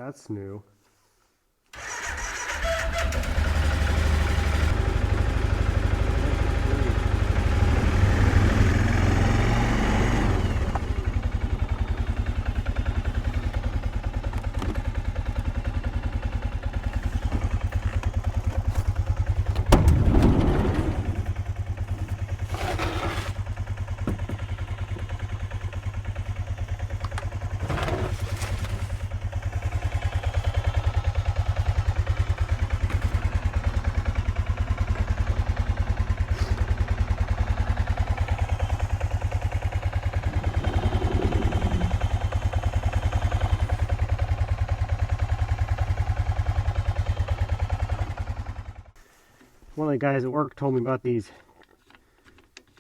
That's new. One of the guys at work told me about these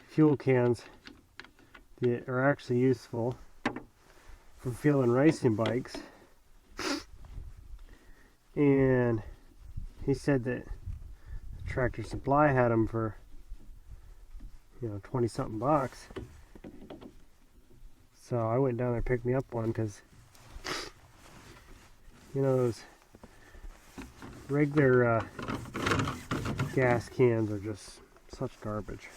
fuel cans that are actually useful for fueling racing bikes. And he said that Tractor Supply had them for, 20 something bucks. So I went down there and picked me up one because, those regular gas cans are just such garbage.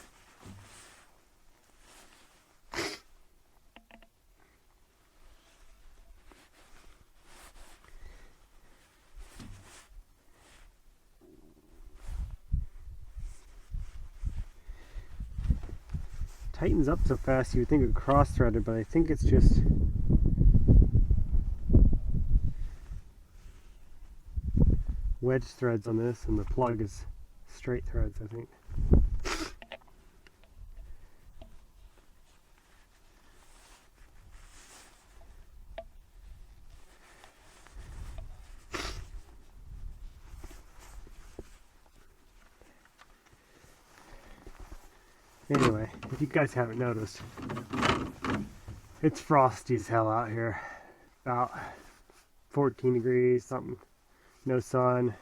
Tightens up so fast you would think it cross-threaded, but I think it's just wedge threads on this, and the plug is straight threads, I think. Anyway, if you guys haven't noticed, it's frosty as hell out here. About 14 degrees, something. No sun,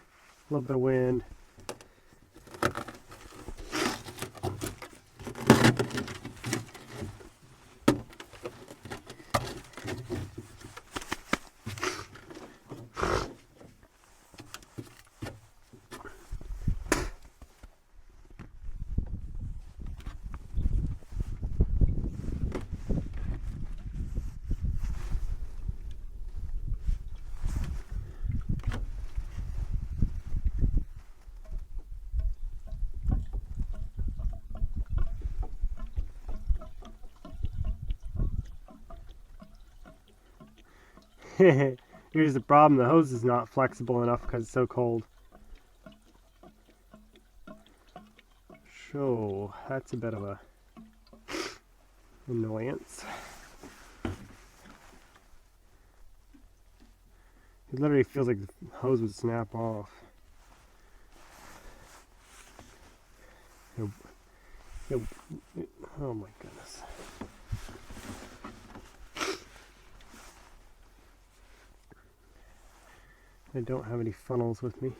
a little bit of wind. Here's the problem, the hose is not flexible enough because it's so cold. So that's a bit of a annoyance. It literally feels like the hose would snap off. Oh my goodness. I don't have any funnels with me.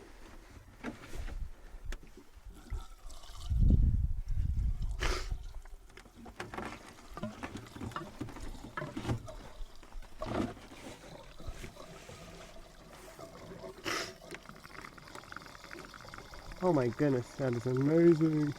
Oh my goodness, that is amazing.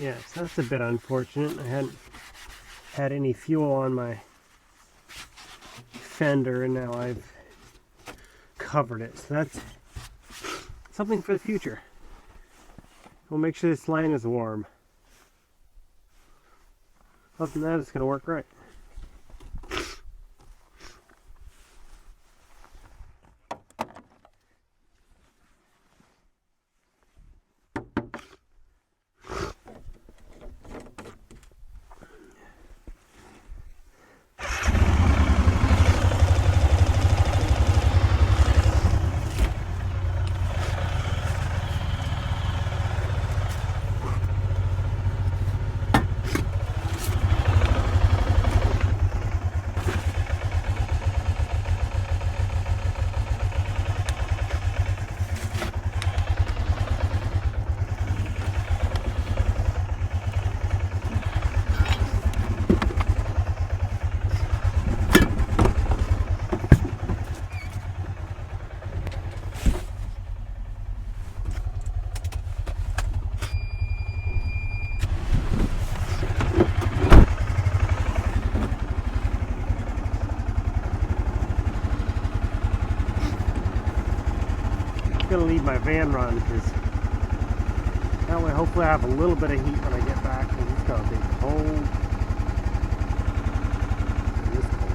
Yeah, so that's a bit unfortunate. I hadn't had any fuel on my fender and now I've covered it. So that's something for the future. We'll make sure this line is warm. Other than that, it's going to work right. Gonna leave my van run because that way hopefully I have a little bit of heat when I get back because it's gonna be cold. It is cold.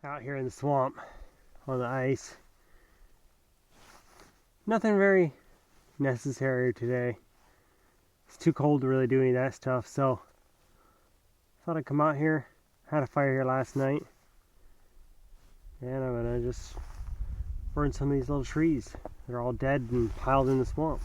Out here in the swamp on the ice. Nothing very necessary today. It's too cold to really do any of that stuff, so thought I'd come out here. Had a fire here last night, and I'm gonna just burn some of these little trees. They're all dead and piled in the swamp.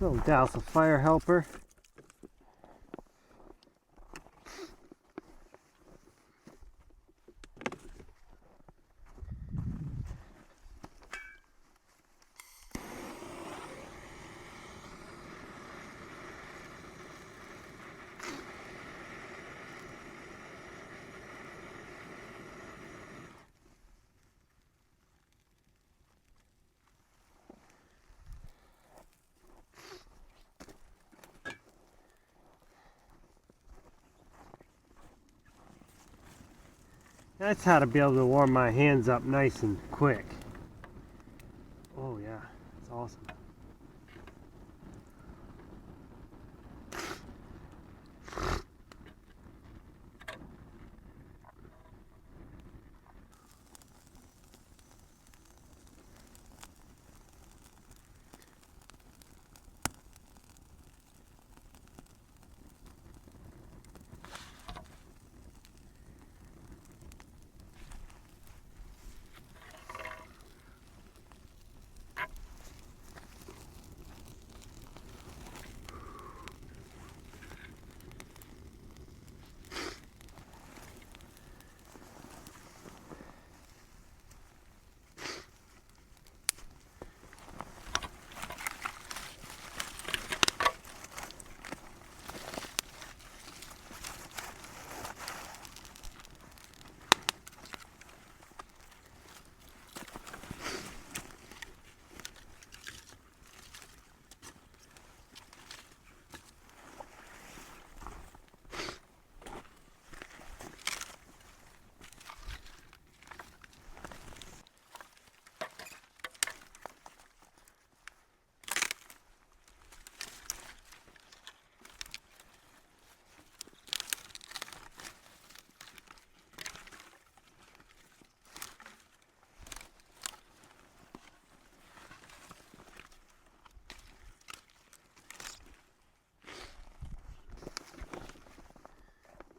Little douse of fire helper. That's how to be able to warm my hands up nice and quick. Oh yeah, it's awesome.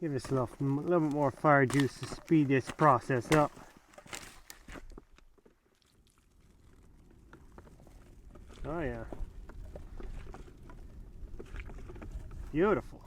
Give us a little bit more fire juice to speed this process up. Oh yeah. Beautiful.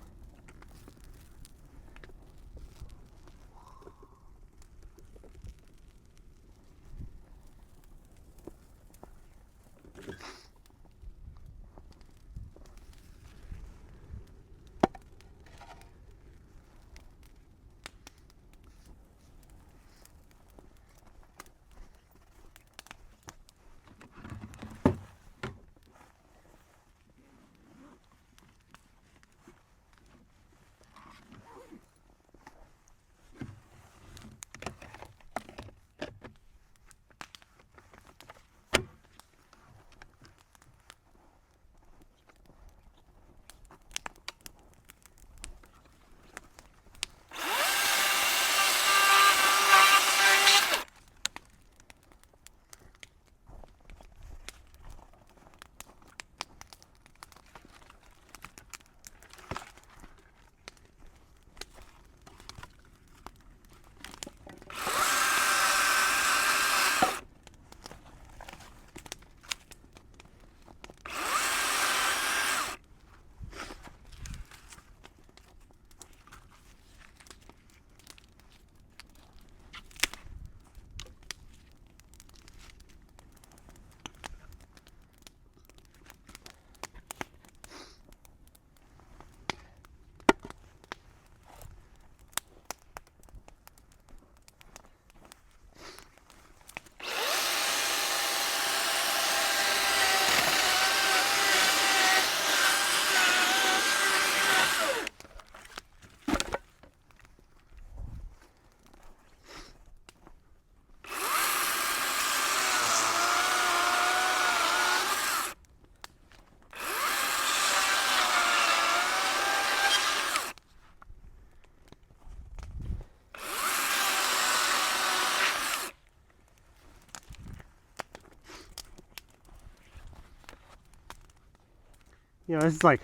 You know, this is like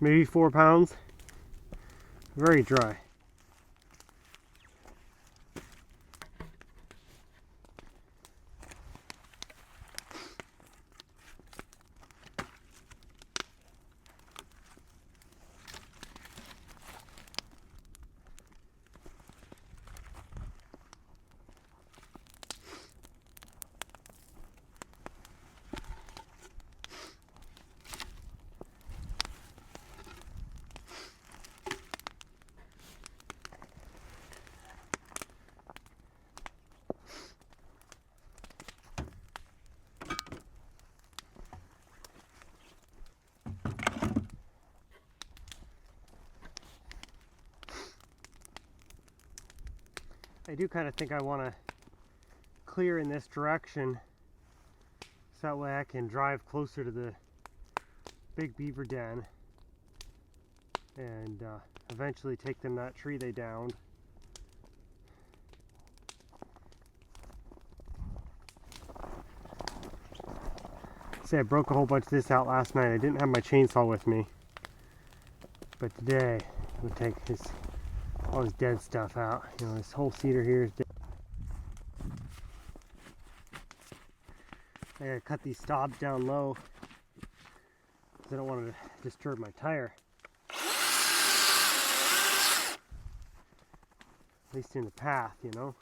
maybe 4 pounds. Very dry. I do kind of think I want to clear in this direction so that way I can drive closer to the big beaver den and eventually take them that tree they downed. See, I broke a whole bunch of this out last night. I didn't have my chainsaw with me, but today we'll take all his dead stuff out. You know, this whole cedar here is dead. I gotta cut these stobs down low because I don't want to disturb my tire. At least in the path, you know.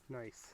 Nice.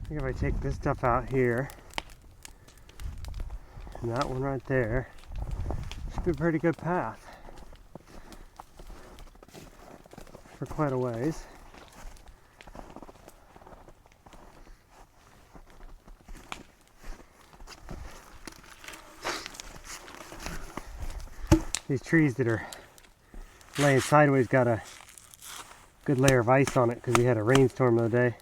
I think if I take this stuff out here, and that one right there, should be a pretty good path for quite a ways. These trees that are laying sideways got a good layer of ice on it because we had a rainstorm the other day.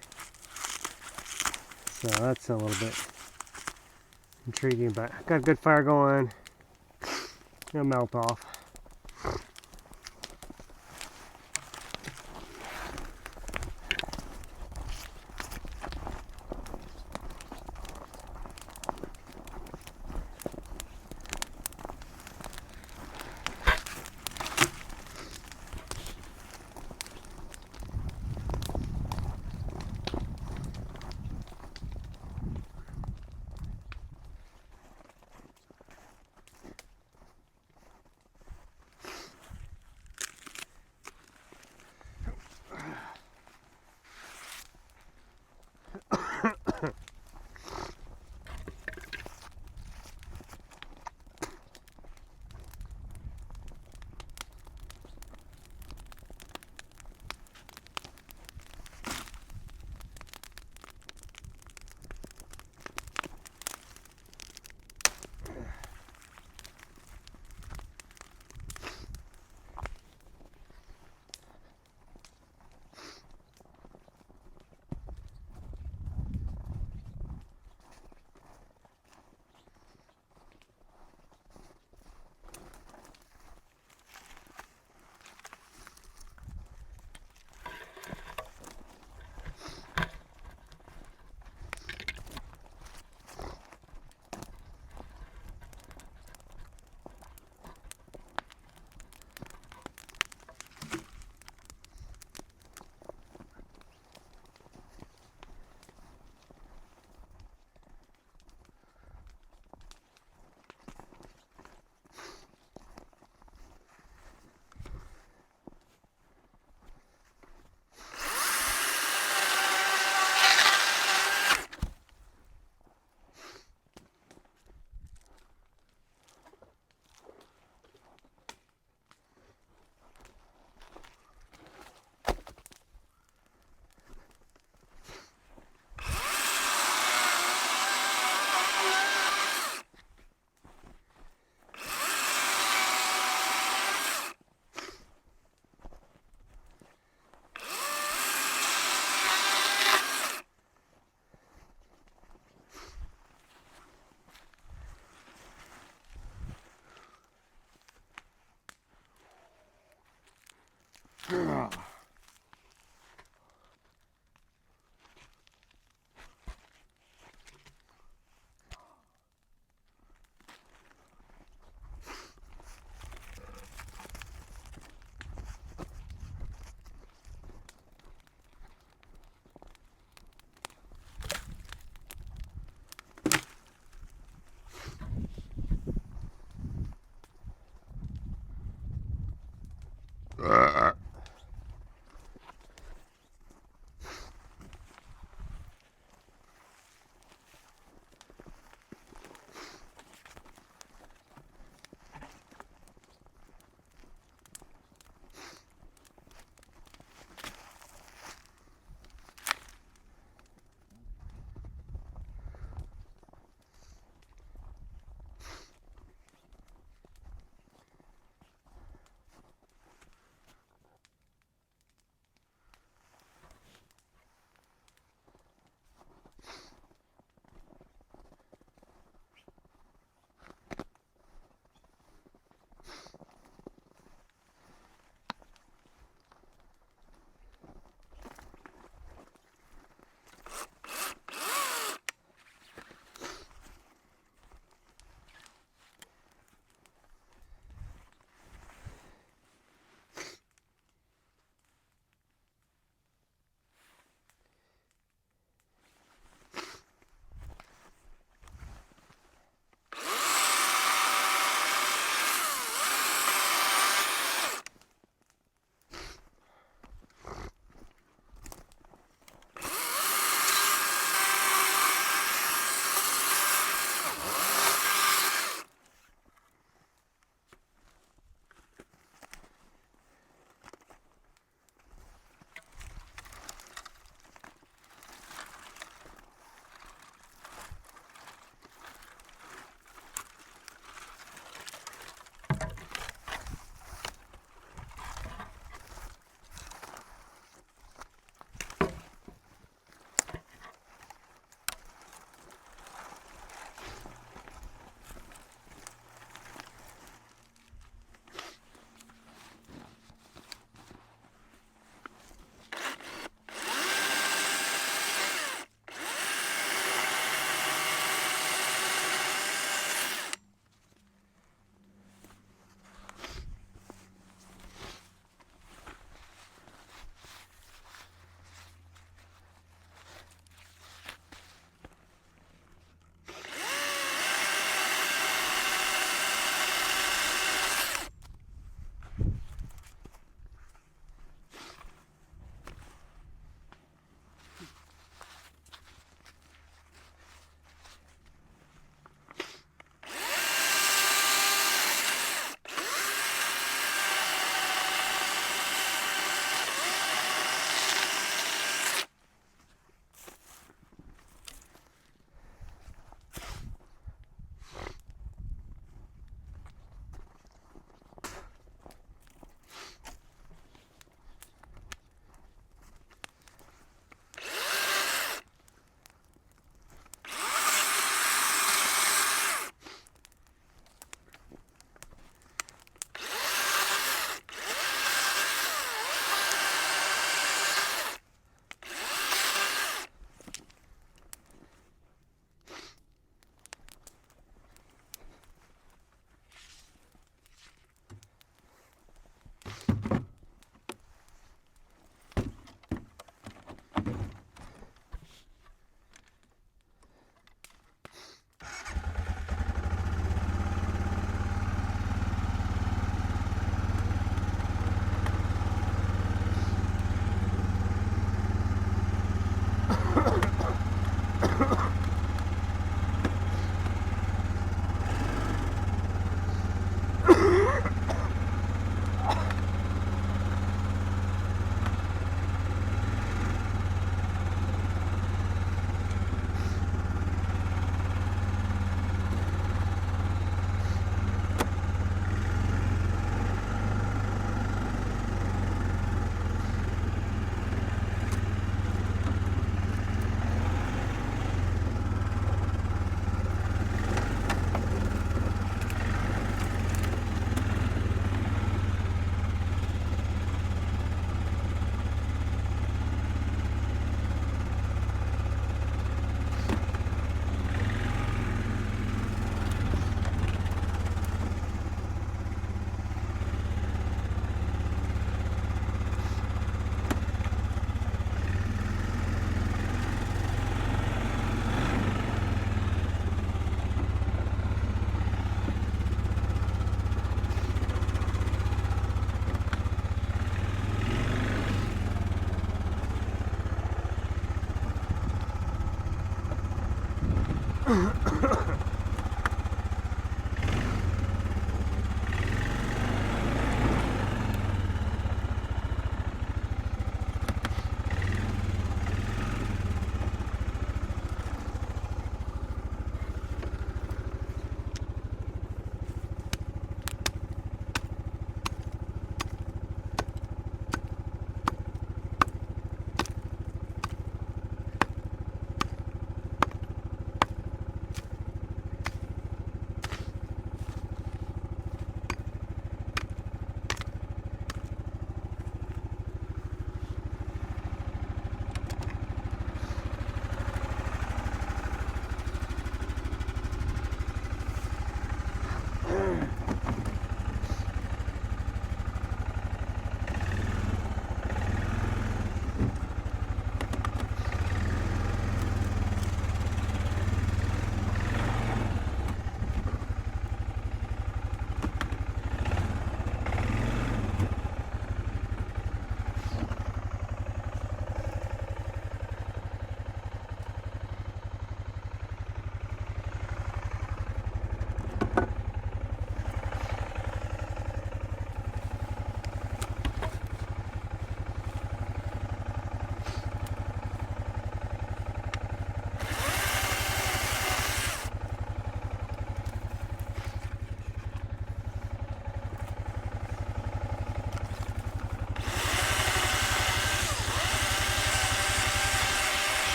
So that's a little bit intriguing, but got a good fire going. It'll melt off.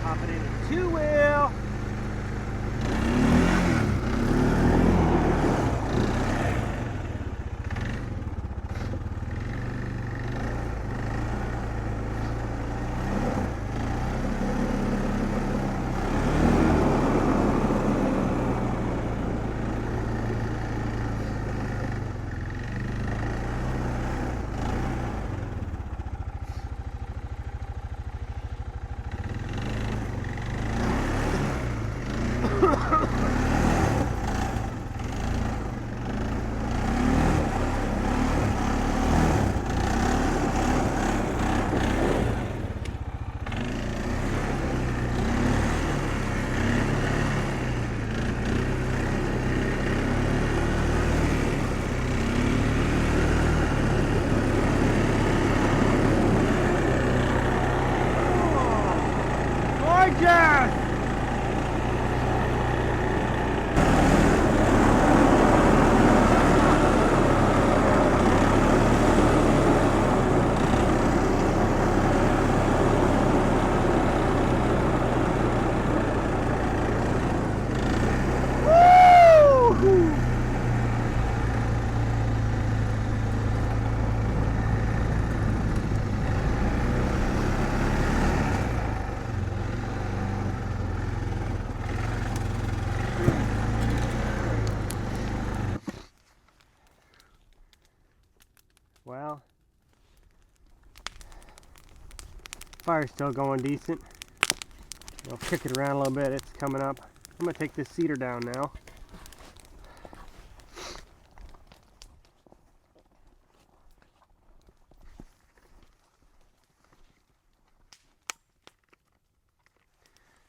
Popping in a two-wheel. Gorgeous! Well, fire's still going decent. I'll kick it around a little bit. It's coming up. I'm gonna take this cedar down now.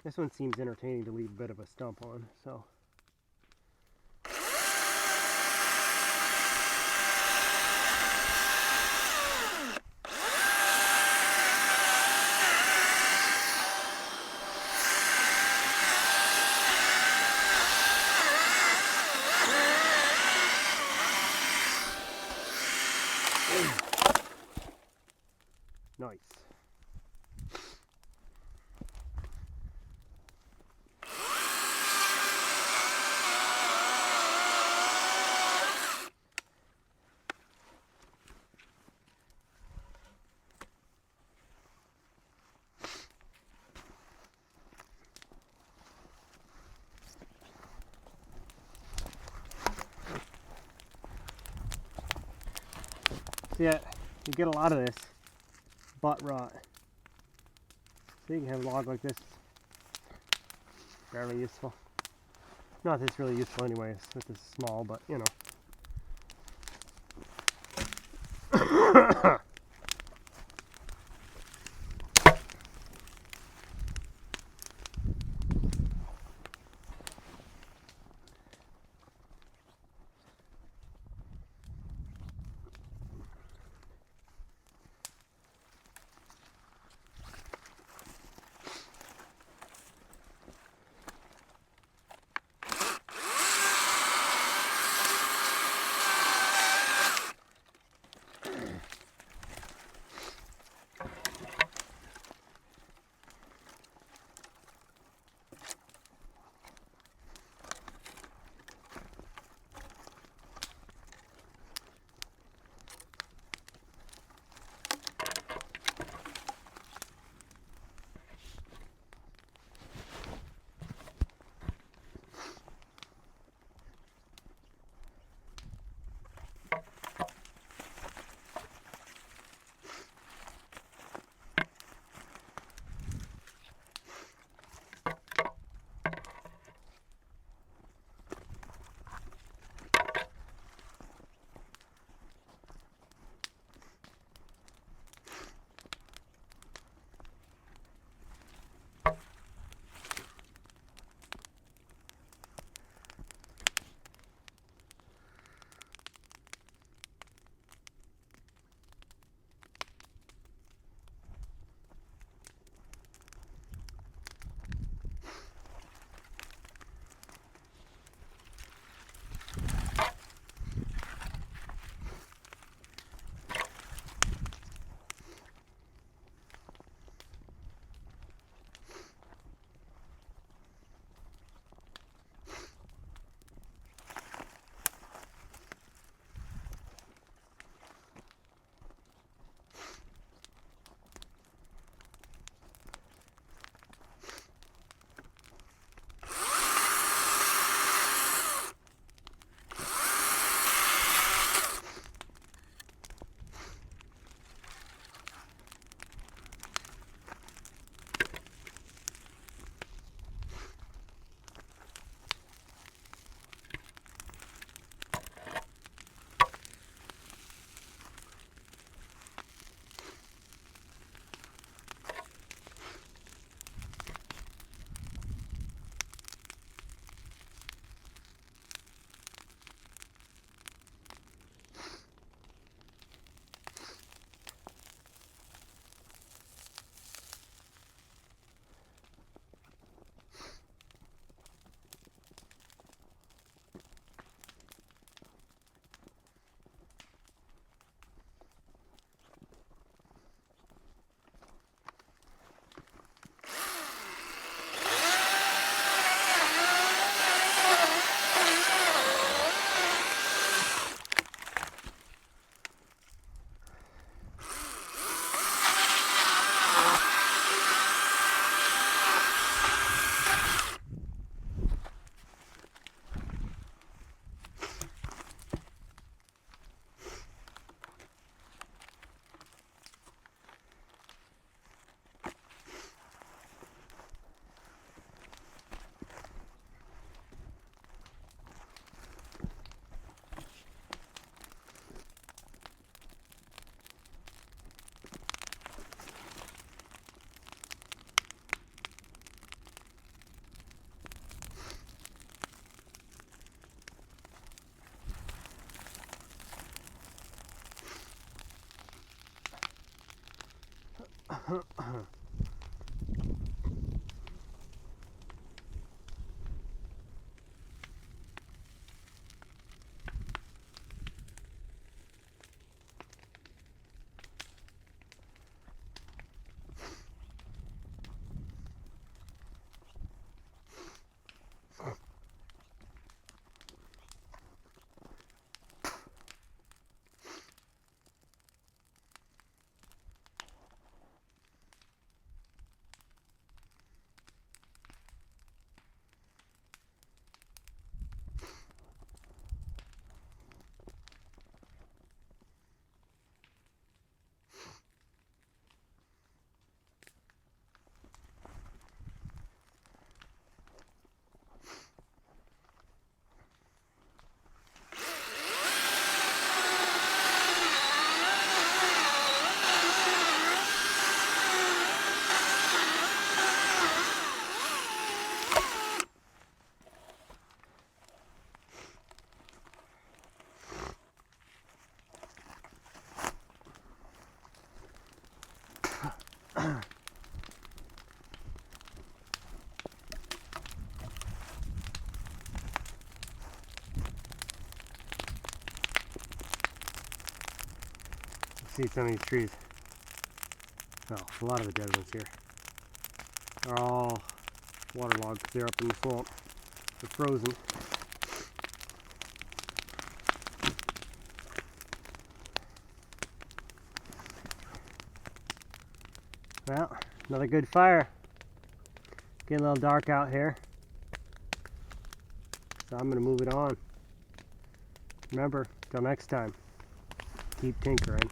This one seems entertaining to leave a bit of a stump on, so. Nice. See, you get a lot of this butt rot. So you can have a log like this. Fairly useful. Not that it's really useful anyways, this is small, but you know. See some of these trees. Well, a lot of the dead ones here are all waterlogged because they're up in the swamp. They're frozen. Well, another good fire. Getting a little dark out here, so I'm going to move it on. Remember, till next time, keep tinkering.